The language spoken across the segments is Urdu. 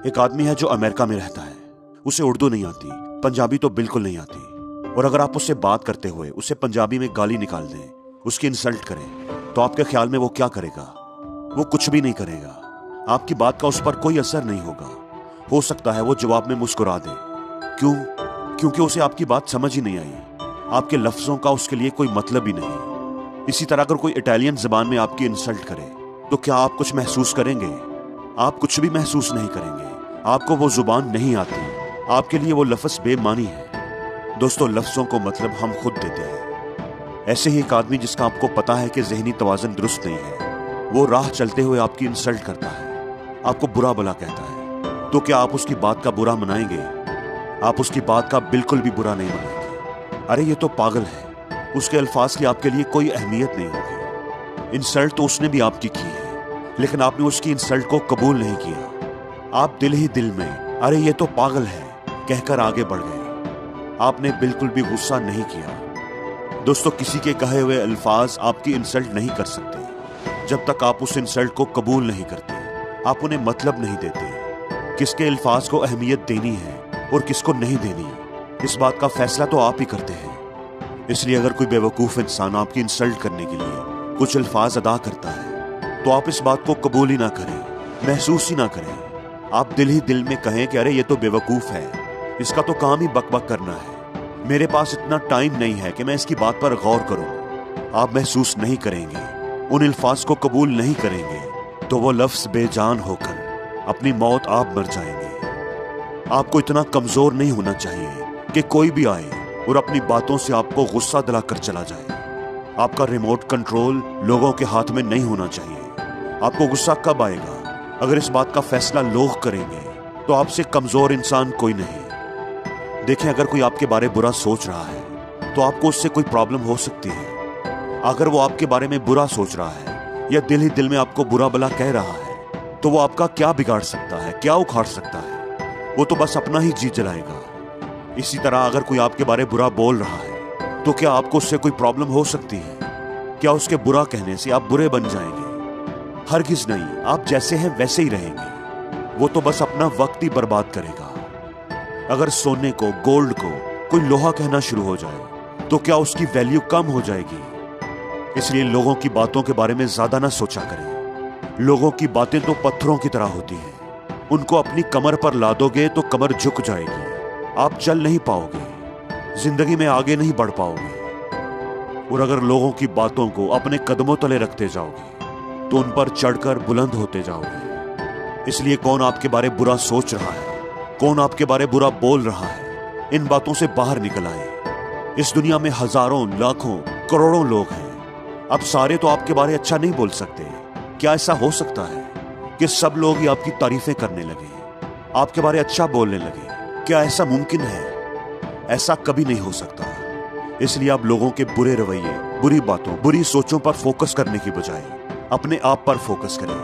ایک آدمی ہے جو امریکہ میں رہتا ہے. اسے اردو نہیں آتی, پنجابی تو بالکل نہیں آتی, اور اگر آپ اس سے بات کرتے ہوئے اسے پنجابی میں گالی نکال دیں, اس کی انسلٹ کریں, تو آپ کے خیال میں وہ کیا کرے گا؟ وہ کچھ بھی نہیں کرے گا. آپ کی بات کا اس پر کوئی اثر نہیں ہوگا. ہو سکتا ہے وہ جواب میں مسکرا دے. کیوں؟ کیونکہ اسے آپ کی بات سمجھ ہی نہیں آئی. آپ کے لفظوں کا اس کے لیے کوئی مطلب ہی نہیں. اسی طرح اگر کوئی اٹالین زبان میں آپ کی انسلٹ کرے تو کیا آپ کچھ محسوس کریں گے؟ آپ کچھ بھی محسوس نہیں کریں گے. آپ کو وہ زبان نہیں آتی. آپ کے لیے وہ لفظ بے معنی ہے. دوستو, لفظوں کو مطلب ہم خود دیتے ہیں. ایسے ہی ایک آدمی جس کا آپ کو پتا ہے کہ ذہنی توازن درست نہیں ہے, وہ راہ چلتے ہوئے آپ کی انسلٹ کرتا ہے, آپ کو برا بلا کہتا ہے, تو کیا آپ اس کی بات کا برا منائیں گے؟ آپ اس کی بات کا بالکل بھی برا نہیں منائیں گے. ارے یہ تو پاگل ہے, اس کے الفاظ کی آپ کے لیے کوئی اہمیت نہیں ہوگی. انسلٹ تو اس نے بھی آپ کی ہے, لیکن آپ نے اس کی انسلٹ کو قبول نہیں کیا. آپ دل ہی دل میں ارے یہ تو پاگل ہے کہہ کر آگے بڑھ گئے. آپ نے بالکل بھی غصہ نہیں کیا. دوستو, کسی کے کہے ہوئے الفاظ آپ کی انسلٹ نہیں کر سکتے جب تک آپ اس انسلٹ کو قبول نہیں کرتے. آپ انہیں مطلب نہیں دیتے. کس کے الفاظ کو اہمیت دینی ہے اور کس کو نہیں دینی, اس بات کا فیصلہ تو آپ ہی کرتے ہیں. اس لیے اگر کوئی بیوقوف انسان آپ کی انسلٹ کرنے کے لیے کچھ الفاظ ادا کرتا ہے تو آپ اس بات کو قبول ہی نہ کریں, محسوس ہی نہ کریں. آپ دل ہی دل میں کہیں کہ ارے یہ تو بیوقوف ہے, اس کا تو کام ہی بک بک کرنا ہے, میرے پاس اتنا ٹائم نہیں ہے کہ میں اس کی بات پر غور کروں. آپ محسوس نہیں کریں گے, ان الفاظ کو قبول نہیں کریں گے, تو وہ لفظ بے جان ہو کر اپنی موت آپ مر جائیں گے. آپ کو اتنا کمزور نہیں ہونا چاہیے کہ کوئی بھی آئے اور اپنی باتوں سے آپ کو غصہ دلا کر چلا جائے. آپ کا ریموٹ کنٹرول لوگوں کے ہاتھ میں نہیں ہونا چاہیے. آپ کو غصہ کب آئے گا؟ اگر اس بات کا فیصلہ لوگ کریں گے تو آپ سے کمزور انسان کوئی نہیں. دیکھیں, اگر کوئی آپ کے بارے برا سوچ رہا ہے تو آپ کو اس سے کوئی پرابلم ہو سکتی ہے. اگر وہ آپ کے بارے میں برا سوچ رہا ہے یا دل ہی دل میں آپ کو برا بلا کہہ رہا ہے تو وہ آپ کا کیا بگاڑ سکتا ہے, کیا اکھاڑ سکتا ہے؟ وہ تو بس اپنا ہی جی جلائے گا. اسی طرح اگر کوئی آپ کے بارے برا بول رہا ہے تو کیا آپ کو اس سے کوئی پرابلم ہو سکتی ہے؟ کیا اس کے برا کہنے سے آپ برے بن جائیں گے؟ ہرگز نہیں. آپ جیسے ہیں ویسے ہی رہیں گے. وہ تو بس اپنا وقت ہی برباد کرے گا. اگر سونے کو, گولڈ کو کوئی لوہا کہنا شروع ہو جائے تو کیا اس کی ویلیو کم ہو جائے گی؟ اس لیے لوگوں کی باتوں کے بارے میں زیادہ نہ سوچا کریں. لوگوں کی باتیں تو پتھروں کی طرح ہوتی ہیں. ان کو اپنی کمر پر لا دو گے تو کمر جھک جائے گی. آپ چل نہیں پاؤ گے, زندگی میں آگے نہیں بڑھ پاؤ گے. اور اگر لوگوں کی باتوں کو اپنے قدموں تلے رکھتے جاؤ گے تو ان پر چڑھ کر بلند ہوتے جاؤ گے. اس لیے کون آپ کے بارے برا سوچ رہا ہے, کون آپ کے بارے برا بول رہا ہے, ان باتوں سے باہر نکل آئے. اس دنیا میں ہزاروں, لاکھوں, کروڑوں لوگ ہیں. اب سارے تو آپ کے بارے اچھا نہیں بول سکتے. کیا ایسا ہو سکتا ہے کہ سب لوگ ہی آپ کی تعریفیں کرنے لگے, آپ کے بارے اچھا بولنے لگے؟ کیا ایسا ممکن ہے؟ ایسا کبھی نہیں ہو سکتا. اس لیے آپ لوگوں کے برے رویے, بری باتوں, بری سوچوں پر فوکس کرنے کی بجائے اپنے آپ پر فوکس کریں.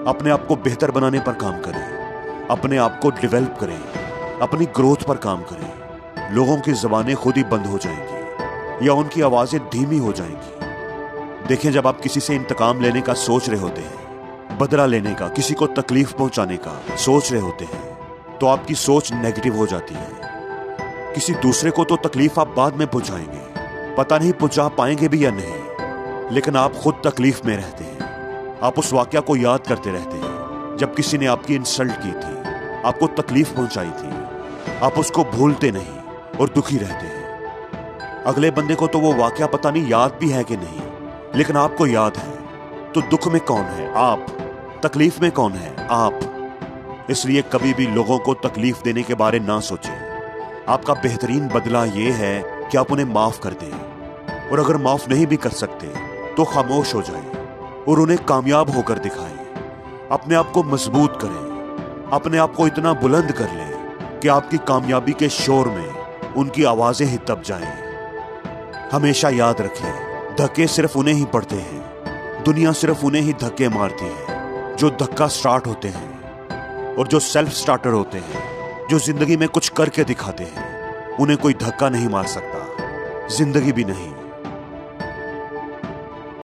اپنے آپ کو بہتر بنانے پر کام کریں. اپنے آپ کو ڈیولپ کریں. اپنی گروتھ پر کام کریں. لوگوں کی زبانیں خود ہی بند ہو جائیں گی یا ان کی آوازیں دھیمی ہو جائیں گی. دیکھیں, جب آپ کسی سے انتقام لینے کا سوچ رہے ہوتے ہیں, بدلہ لینے کا, کسی کو تکلیف پہنچانے کا سوچ رہے ہوتے ہیں, تو آپ کی سوچ نیگیٹو ہو جاتی ہے. کسی دوسرے کو تو تکلیف آپ بعد میں پہنچائیں گے, پتہ نہیں پہنچا پائیں گے بھی یا نہیں, لیکن آپ خود تکلیف میں رہتے ہیں. آپ اس واقعہ کو یاد کرتے رہتے ہیں جب کسی نے آپ کی انسلٹ کی تھی, آپ کو تکلیف پہنچائی تھی. آپ اس کو بھولتے نہیں اور دکھی رہتے ہیں. اگلے بندے کو تو وہ واقعہ پتہ نہیں یاد بھی ہے کہ نہیں, لیکن آپ کو یاد ہے. تو دکھ میں کون ہے؟ آپ. تکلیف میں کون ہے؟ آپ. اس لیے کبھی بھی لوگوں کو تکلیف دینے کے بارے نہ سوچیں. آپ کا بہترین بدلہ یہ ہے کہ آپ انہیں معاف کر دیں, اور اگر معاف نہیں بھی کر سکتے تو خاموش ہو جائیں اور انہیں کامیاب ہو کر دکھائیں. اپنے آپ کو مضبوط کریں. اپنے آپ کو اتنا بلند کر لیں کہ آپ کی کامیابی کے شور میں ان کی آوازیں ہی دب جائیں. ہمیشہ یاد رکھیں, دھکے صرف انہیں ہی پڑتے ہیں. دنیا صرف انہیں ہی دھکے مارتی ہے جو دھکا سٹارٹ ہوتے ہیں, اور جو سیلف سٹارٹر ہوتے ہیں, جو زندگی میں کچھ کر کے دکھاتے ہیں, انہیں کوئی دھکا نہیں مار سکتا, زندگی بھی نہیں.